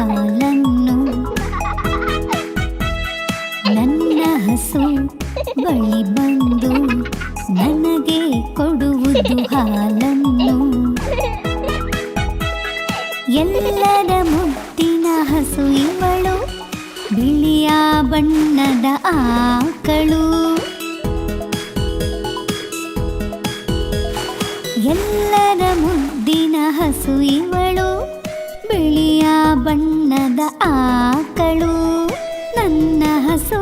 ಹಾಲನ್ನು. ನನ್ನ ಹಸು ಬಳಿ ಬಂದು ನನಗೆ ಕೊಡುವುದು ಹಾಲನ್ನು. ಎಲ್ಲರ ಮುದ್ದಿನ ಹಸು ಇವಳು, ಬಿಳಿಯ ಬಣ್ಣದ ಆಕಳು. ಎಲ್ಲರ ಮುದ್ದಿನ ಹಸು ಇವಳು, ಬಿಳಿಯ ಬಣ್ಣದ ಆಕಳು. ನನ್ನ ಹಸು,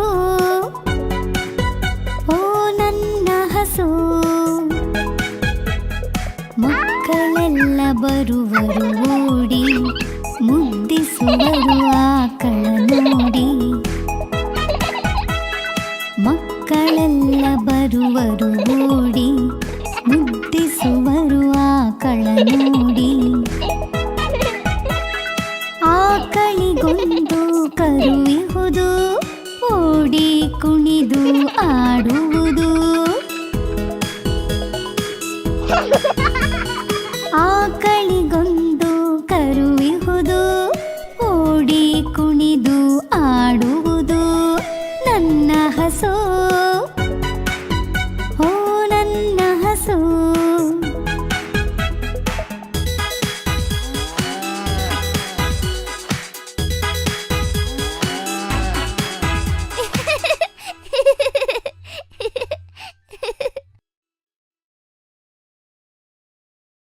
ಓ ನನ್ನ ಹಸು. ಮಕ್ಕಳೆಲ್ಲ ಬರುವರು ಓಡಿ, ಮುದ್ದಿಸುವರು ಆಕಳ ನೋಡಿ. ಮಕ್ಕಳೆಲ್ಲ ಬರುವರು ಓಡಿ, ಮುದ್ದಿಸುವರು ಆಕಳ ನೋಡಿ. ಆಕಳಿಗೊಂದು ಕರುವಿಹುದು, ಓಡಿ ಕುಣಿದು ಆಡು